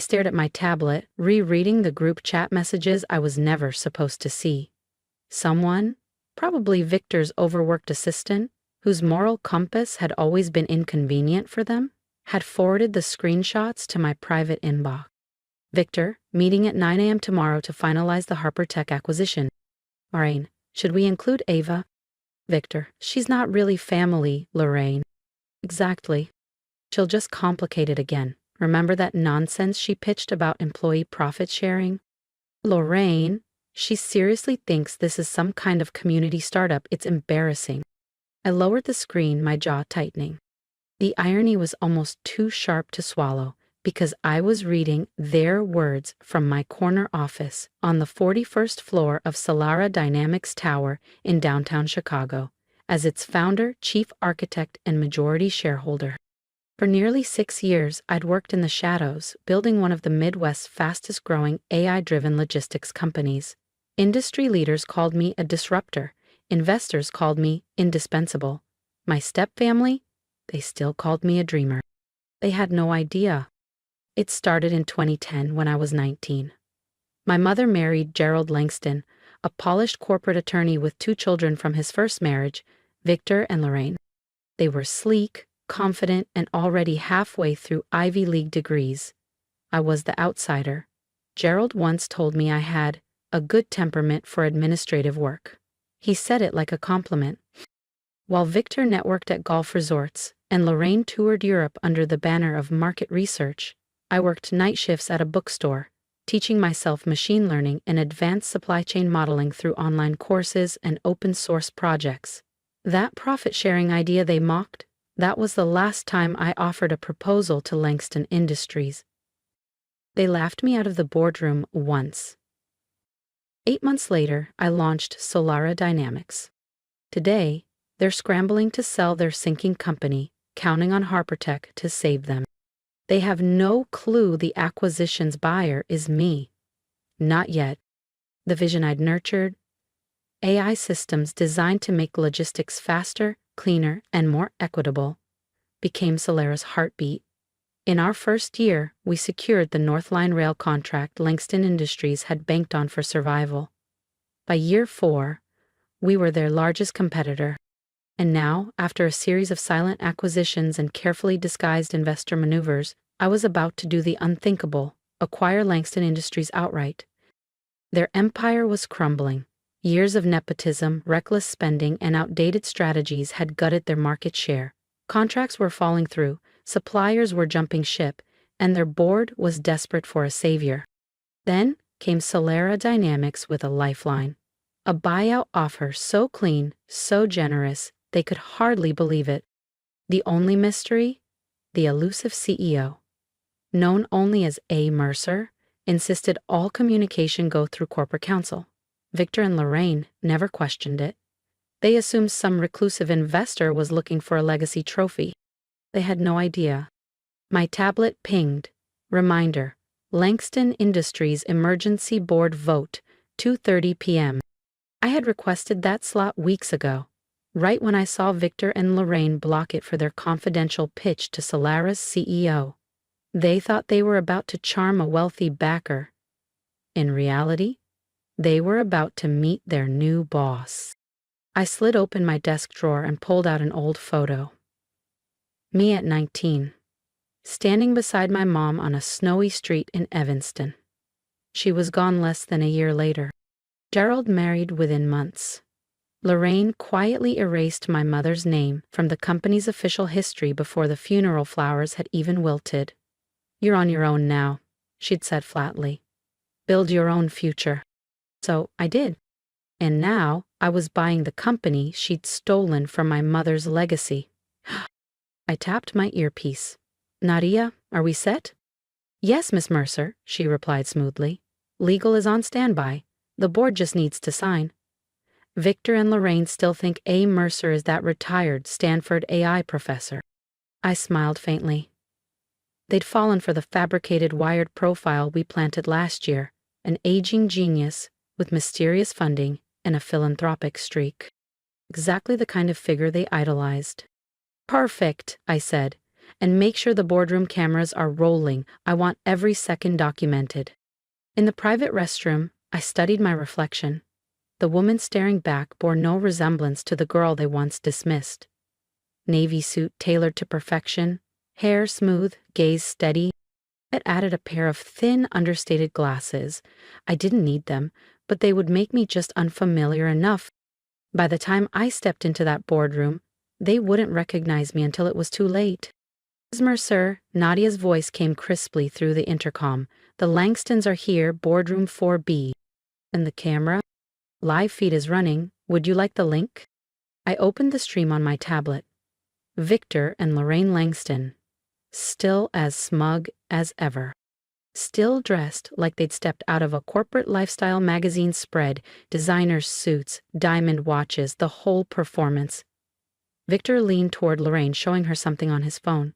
stared at my tablet, rereading the group chat messages I was never supposed to see. Someone, probably Victor's overworked assistant, whose moral compass had always been inconvenient for them, had forwarded the screenshots to my private inbox. Victor, meeting at 9 a.m. tomorrow to finalize the Harper Tech acquisition. Lorraine, should we include Ava? Victor, she's not really family, Lorraine. Exactly. She'll just complicate it again. Remember that nonsense she pitched about employee profit sharing? Lorraine, she seriously thinks this is some kind of community startup. It's embarrassing. I lowered the screen, my jaw tightening. The irony was almost too sharp to swallow, because I was reading their words from my corner office on the 41st floor of Solara Dynamics Tower in downtown Chicago, as its founder, chief architect, and majority shareholder. For nearly 6 years, I'd worked in the shadows, building one of the Midwest's fastest-growing AI-driven logistics companies. Industry leaders called me a disruptor. Investors called me indispensable. My stepfamily, they still called me a dreamer. They had no idea. It started in 2010 when I was 19. My mother married Gerald Langston, a polished corporate attorney with 2 children from his first marriage, Victor and Lorraine. They were sleek, confident, and already halfway through Ivy League degrees. I was the outsider. Gerald once told me I had a good temperament for administrative work. He said it like a compliment. While Victor networked at golf resorts and Lorraine toured Europe under the banner of market research, I worked night shifts at a bookstore, teaching myself machine learning and advanced supply chain modeling through online courses and open-source projects. That profit-sharing idea they mocked, that was the last time I offered a proposal to Langston Industries. They laughed me out of the boardroom once. 8 months later, I launched Solara Dynamics. Today, they're scrambling to sell their sinking company, counting on HarperTech to save them. They have no clue the acquisition's buyer is me. Not yet. The vision I'd nurtured, AI systems designed to make logistics faster, cleaner, and more equitable, became Solara's heartbeat. In our first year, we secured the North Line rail contract Langston Industries had banked on for survival. By year 4, we were their largest competitor. And now, after a series of silent acquisitions and carefully disguised investor maneuvers, I was about to do the unthinkable, acquire Langston Industries outright. Their empire was crumbling. Years of nepotism, reckless spending, and outdated strategies had gutted their market share. Contracts were falling through, suppliers were jumping ship, and their board was desperate for a savior. Then came Solara Dynamics with a lifeline. A buyout offer so clean, so generous, they could hardly believe it. The only mystery? The elusive CEO, known only as A. Mercer, insisted all communication go through corporate counsel. Victor and Lorraine never questioned it. They assumed some reclusive investor was looking for a legacy trophy. They had no idea. My tablet pinged. Reminder: Langston Industries Emergency Board Vote, 2:30 p.m. I had requested that slot weeks ago, right when I saw Victor and Lorraine block it for their confidential pitch to Solara's CEO. They thought they were about to charm a wealthy backer. In reality, they were about to meet their new boss. I slid open my desk drawer and pulled out an old photo. Me at 19, standing beside my mom on a snowy street in Evanston. She was gone less than a year later. Gerald married within months. Lorraine quietly erased my mother's name from the company's official history before the funeral flowers had even wilted. "You're on your own now," she'd said flatly. "Build your own future." So I did. And now I was buying the company she'd stolen from my mother's legacy. I tapped my earpiece. "Nadia, are we set?" "Yes, Miss Mercer," she replied smoothly. "Legal is on standby. The board just needs to sign." Victor and Lorraine still think A. Mercer is that retired Stanford AI professor. I smiled faintly. They'd fallen for the fabricated wired profile we planted last year, an aging genius with mysterious funding and a philanthropic streak. Exactly the kind of figure they idolized. "Perfect," I said. And make sure the boardroom cameras are rolling. I want every second documented. In the private restroom, I studied my reflection. The woman staring back bore no resemblance to the girl they once dismissed. Navy suit tailored to perfection, hair smooth, gaze steady. It added a pair of thin, understated glasses. I didn't need them, but they would make me just unfamiliar enough. By the time I stepped into that boardroom, they wouldn't recognize me until it was too late. Ms. Mercer, Nadia's voice came crisply through the intercom. The Langstons are here, boardroom 4B. And the camera? Live feed is running. Would you like the link? I opened the stream on my tablet. Victor and Lorraine Langston, still as smug as ever. Still dressed like they'd stepped out of a corporate lifestyle magazine spread, designer suits, diamond watches, the whole performance. Victor leaned toward Lorraine, showing her something on his phone.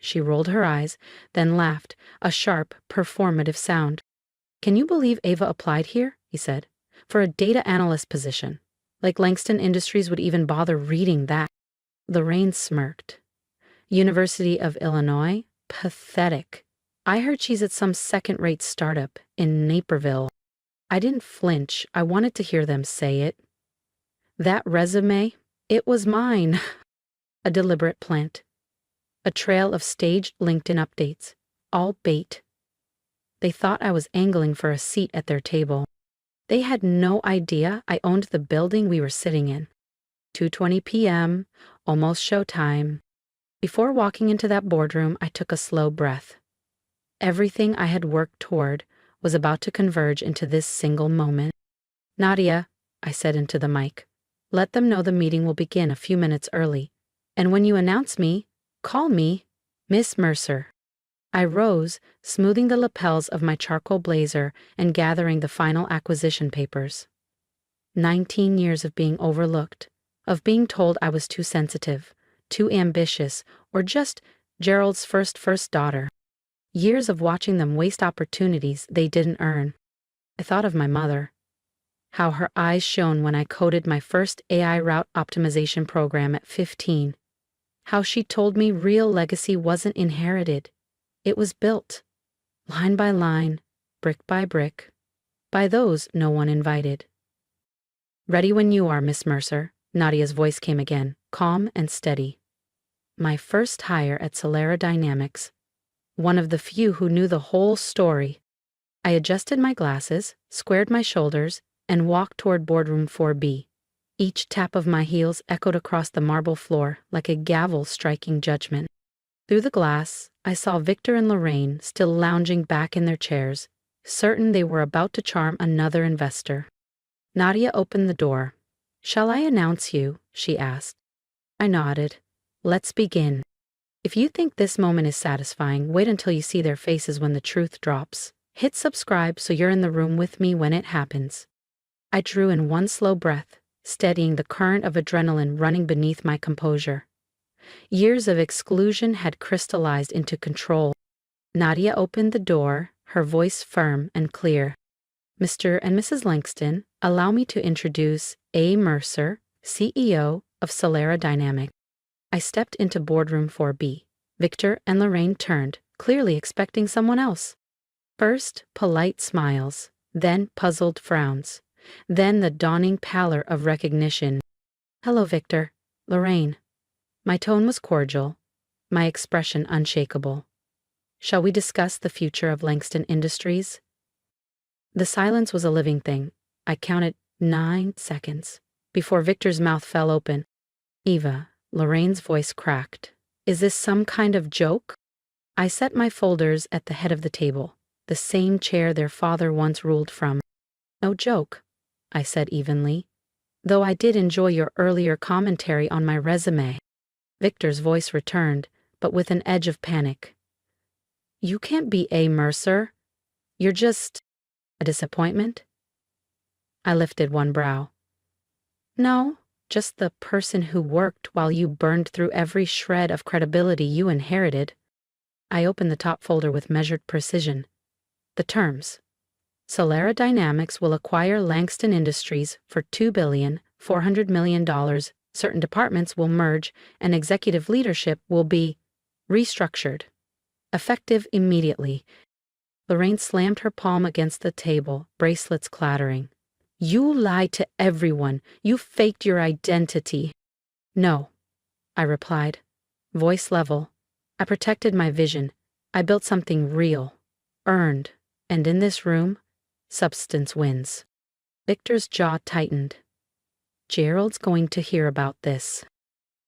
She rolled her eyes, then laughed, a sharp, performative sound. Can you believe Ava applied here? He said. For a data analyst position. Like Langston Industries would even bother reading that. Lorraine smirked. University of Illinois? Pathetic. I heard she's at some second-rate startup in Naperville. I didn't flinch. I wanted to hear them say it. That resume? It was mine. A deliberate plant. A trail of staged LinkedIn updates. All bait. They thought I was angling for a seat at their table. They had no idea I owned the building we were sitting in. 2:20 p.m., almost showtime. Before walking into that boardroom, I took a slow breath. Everything I had worked toward was about to converge into this single moment. Nadia, I said into the mic, let them know the meeting will begin a few minutes early. And when you announce me, call me Miss Mercer. I rose, smoothing the lapels of my charcoal blazer and gathering the final acquisition papers. 19 years of being overlooked, of being told I was too sensitive, too ambitious, or just Gerald's first daughter. Years of watching them waste opportunities they didn't earn. I thought of my mother. How her eyes shone when I coded my first AI route optimization program at 15. How she told me real legacy wasn't inherited. It was built, line by line, brick by brick, by those no one invited. Ready when you are, Miss Mercer, Nadia's voice came again, calm and steady. My first hire at Solera Dynamics. One of the few who knew the whole story. I adjusted my glasses, squared my shoulders, and walked toward boardroom 4B. Each tap of my heels echoed across the marble floor like a gavel striking judgment. Through the glass, I saw Victor and Lorraine still lounging back in their chairs, certain they were about to charm another investor. Nadia opened the door. Shall I announce you? She asked. I nodded. Let's begin. If you think this moment is satisfying, wait until you see their faces when the truth drops. Hit subscribe so you're in the room with me when it happens. I drew in one slow breath, steadying the current of adrenaline running beneath my composure. Years of exclusion had crystallized into control. Nadia opened the door, her voice firm and clear. Mr. and Mrs. Langston, allow me to introduce A. Mercer, CEO of Solera Dynamics. I stepped into boardroom 4B. Victor and Lorraine turned, clearly expecting someone else. First, polite smiles, then puzzled frowns, then the dawning pallor of recognition. Hello, Victor. Lorraine. My tone was cordial, my expression unshakable. Shall we discuss the future of Langston Industries? The silence was a living thing. I counted 9 seconds before Victor's mouth fell open. Eva, Lorraine's voice cracked. Is this some kind of joke? I set my folders at the head of the table, the same chair their father once ruled from. No joke, I said evenly, though I did enjoy your earlier commentary on my resume. Victor's voice returned, but with an edge of panic. You can't be A. Mercer. You're just a disappointment? I lifted one brow. No, just the person who worked while you burned through every shred of credibility you inherited. I opened the top folder with measured precision. The terms. Solera Dynamics will acquire Langston Industries for $2,400 million. Certain departments will merge, and executive leadership will be Restructured. Effective immediately. Lorraine slammed her palm against the table, bracelets clattering. You lied to everyone. You faked your identity. No, I replied, voice level. I protected my vision. I built something real, earned, and in this room, substance wins. Victor's jaw tightened. Gerald's going to hear about this.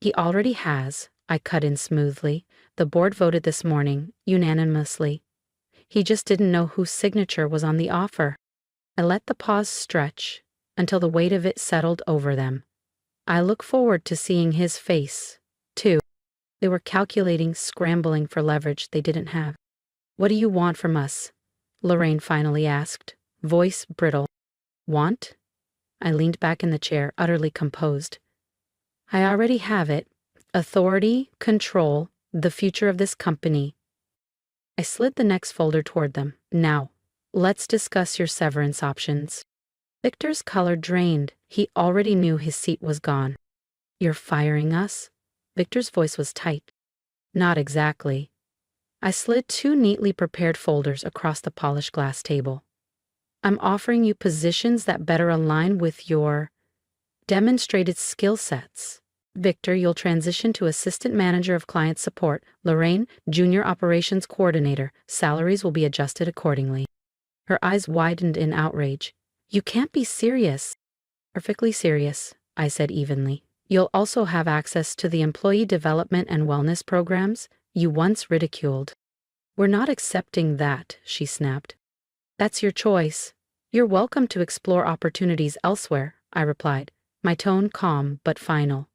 He already has, I cut in smoothly. The board voted this morning, unanimously. He just didn't know whose signature was on the offer. I let the pause stretch until the weight of it settled over them. I look forward to seeing his face, too. They were calculating, scrambling for leverage they didn't have. What do you want from us? Lorraine finally asked, voice brittle. Want? I leaned back in the chair, utterly composed. I already have it. Authority, control, the future of this company. I slid the next folder toward them. Now, let's discuss your severance options. Victor's color drained. He already knew his seat was gone. You're firing us? Victor's voice was tight. Not exactly. I slid two neatly prepared folders across the polished glass table. I'm offering you positions that better align with your demonstrated skill sets. Victor, you'll transition to Assistant Manager of Client Support. Lorraine, Junior Operations Coordinator. Salaries will be adjusted accordingly. Her eyes widened in outrage. You can't be serious. Perfectly serious, I said evenly. You'll also have access to the employee development and wellness programs you once ridiculed. We're not accepting that, she snapped. That's your choice. You're welcome to explore opportunities elsewhere, I replied, my tone calm but final.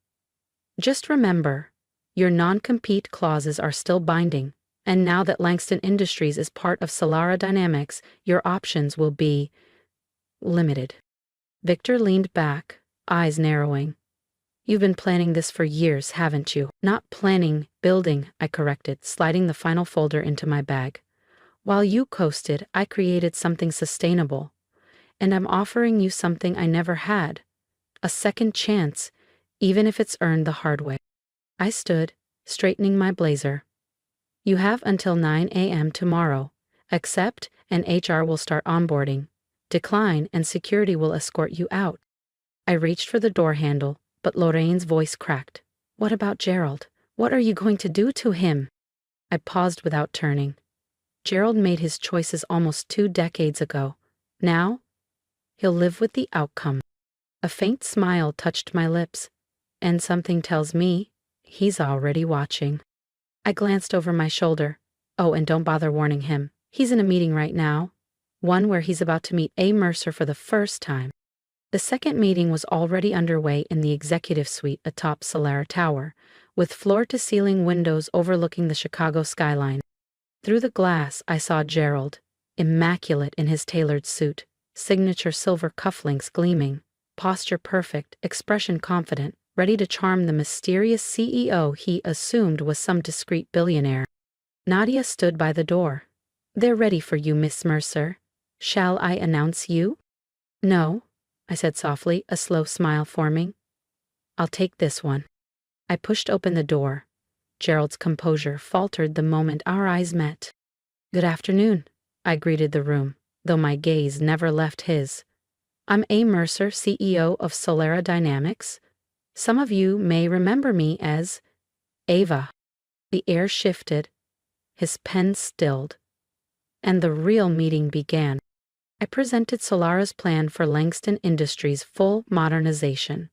Just remember, your non-compete clauses are still binding, and now that Langston Industries is part of Solara Dynamics, your options will be limited. Victor leaned back, eyes narrowing. You've been planning this for years, haven't you? Not planning, building, I corrected, sliding the final folder into my bag. While you coasted, I created something sustainable. And I'm offering you something I never had. A second chance, even if it's earned the hard way. I stood, straightening my blazer. You have until 9 a.m. tomorrow. Accept, and HR will start onboarding. Decline, and security will escort you out. I reached for the door handle, but Lorraine's voice cracked. What about Gerald? What are you going to do to him? I paused without turning. Gerald made his choices almost 2 decades ago. Now, he'll live with the outcome. A faint smile touched my lips, and something tells me he's already watching. I glanced over my shoulder. Oh, and don't bother warning him. He's in a meeting right now, one where he's about to meet A. Mercer for the first time. The second meeting was already underway in the executive suite atop Solara Tower, with floor-to-ceiling windows overlooking the Chicago skyline. Through the glass, I saw Gerald, immaculate in his tailored suit, signature silver cufflinks gleaming, posture perfect, expression confident, ready to charm the mysterious CEO he assumed was some discreet billionaire. Nadia stood by the door. They're ready for you, Miss Mercer. Shall I announce you? No, I said softly, a slow smile forming. I'll take this one. I pushed open the door. Gerald's composure faltered the moment our eyes met. Good afternoon, I greeted the room, though my gaze never left his. I'm A. Mercer, CEO of Solara Dynamics. Some of you may remember me as Ava. The air shifted, his pen stilled, and the real meeting began. I presented Solara's plan for Langston Industries' full modernization,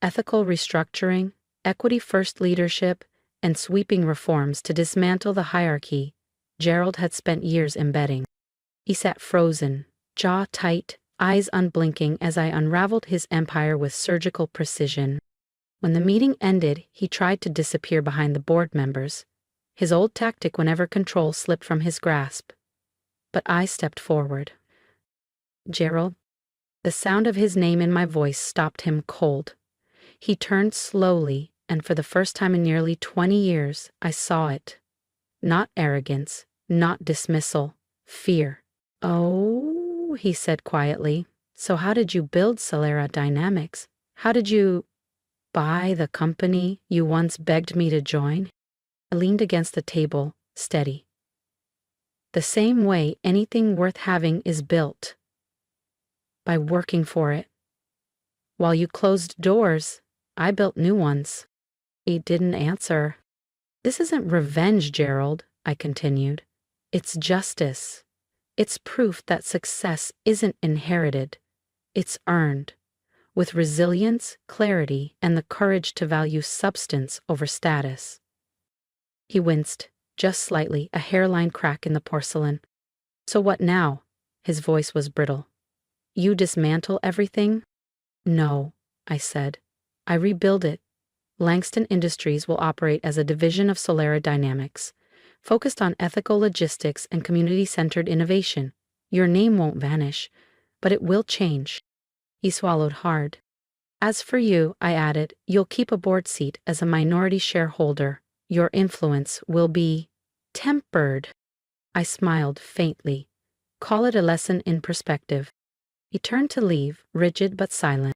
ethical restructuring, equity-first leadership, and sweeping reforms to dismantle the hierarchy Gerald had spent years embedding. He sat frozen, jaw tight, eyes unblinking as I unraveled his empire with surgical precision. When the meeting ended, he tried to disappear behind the board members, his old tactic whenever control slipped from his grasp. But I stepped forward. Gerald. The sound of his name in my voice stopped him cold. He turned slowly, and for the first time in nearly 20 years, I saw it. Not arrogance, not dismissal, fear. Oh, he said quietly. So how did you build Solara Dynamics? How did you buy the company you once begged me to join? I leaned against the table, steady. The same way anything worth having is built. By working for it. While you closed doors, I built new ones. He didn't answer. This isn't revenge, Gerald, I continued. It's justice. It's proof that success isn't inherited. It's earned. With resilience, clarity, and the courage to value substance over status. He winced, just slightly, a hairline crack in the porcelain. So what now? His voice was brittle. You dismantle everything? No, I said. I rebuild it. Langston Industries will operate as a division of Solera Dynamics, focused on ethical logistics and community-centered innovation. Your name won't vanish, but it will change. He swallowed hard. As for you, I added, you'll keep a board seat as a minority shareholder. Your influence will be tempered. I smiled faintly. Call it a lesson in perspective. He turned to leave, rigid but silent.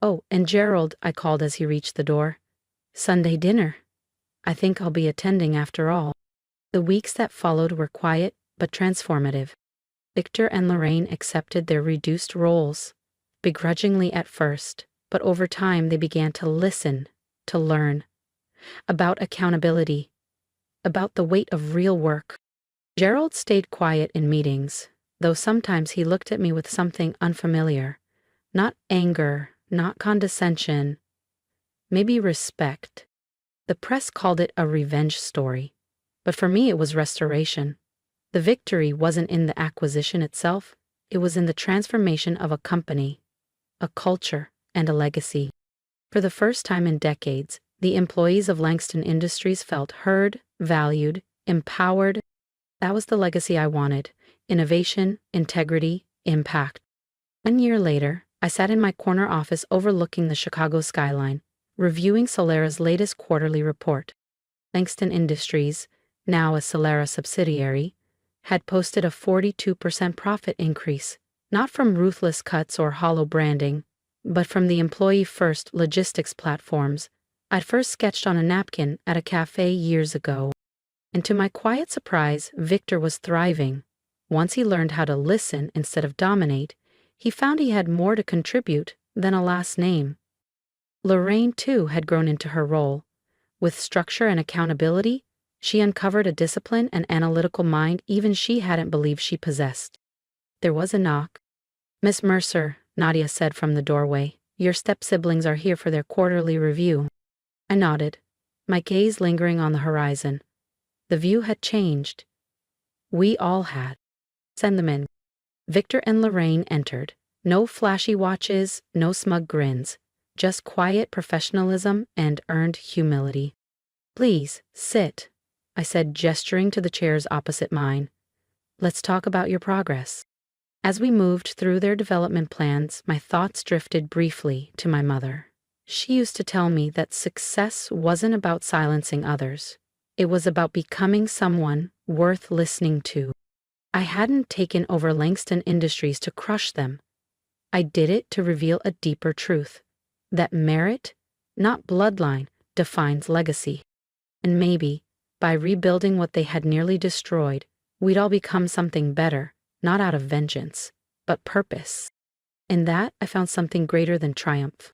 Oh, and Gerald, I called as he reached the door. Sunday dinner. I think I'll be attending after all. The weeks that followed were quiet but transformative. Victor and Lorraine accepted their reduced roles, begrudgingly at first, but over time they began to listen, to learn. About accountability, about the weight of real work. Gerald stayed quiet in meetings, though sometimes he looked at me with something unfamiliar. Not anger, not condescension, maybe respect. The press called it a revenge story, but for me it was restoration. The victory wasn't in the acquisition itself, it was in the transformation of a company, a culture, and a legacy. For the first time in decades, the employees of Langston Industries felt heard, valued, empowered. That was the legacy I wanted: innovation, integrity, impact. 1 year later, I sat in my corner office overlooking the Chicago skyline, reviewing Solera's latest quarterly report. Langston Industries, now a Solera subsidiary, had posted a 42% profit increase, not from ruthless cuts or hollow branding, but from the employee-first logistics platforms I'd first sketched on a napkin at a cafe years ago. And to my quiet surprise, Victor was thriving. Once he learned how to listen instead of dominate, he found he had more to contribute than a last name. Lorraine, too, had grown into her role. With structure and accountability, she uncovered a discipline and analytical mind even she hadn't believed she possessed. There was a knock. Miss Mercer, Nadia said from the doorway, your step-siblings are here for their quarterly review. I nodded, my gaze lingering on the horizon. The view had changed. We all had. Send them in. Victor and Lorraine entered. No flashy watches, no smug grins. Just quiet professionalism and earned humility. Please, sit, I said, gesturing to the chairs opposite mine. Let's talk about your progress. As we moved through their development plans, my thoughts drifted briefly to my mother. She used to tell me that success wasn't about silencing others. It was about becoming someone worth listening to. I hadn't taken over Langston Industries to crush them. I did it to reveal a deeper truth. That merit, not bloodline, defines legacy. And maybe, by rebuilding what they had nearly destroyed, we'd all become something better, not out of vengeance, but purpose. In that, I found something greater than triumph.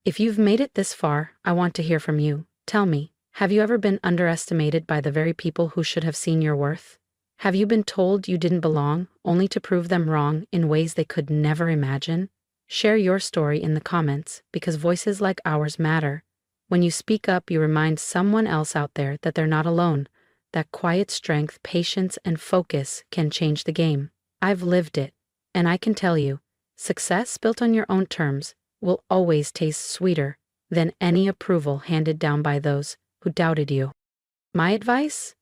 If you've made it this far, I want to hear from you. Tell me, have you ever been underestimated by the very people who should have seen your worth? Have you been told you didn't belong, only to prove them wrong in ways they could never imagine? Share your story in the comments, because voices like ours matter. When you speak up, you remind someone else out there that they're not alone, that quiet strength, patience, and focus can change the game. I've lived it, and I can tell you, success built on your own terms will always taste sweeter than any approval handed down by those who doubted you. My advice?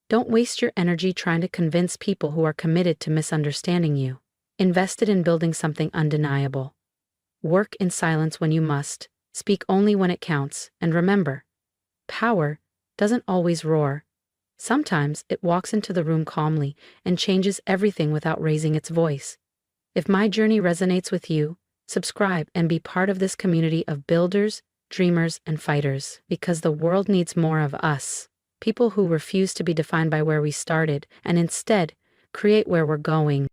Don't waste your energy trying to convince people who are committed to misunderstanding you. Invest it in building something undeniable. Work in silence when you must, speak only when it counts, and remember, power doesn't always roar. Sometimes it walks into the room calmly and changes everything without raising its voice. If my journey resonates with you, subscribe and be part of this community of builders, dreamers, and fighters, because the world needs more of us. people who refuse to be defined by where we started and instead create where we're going.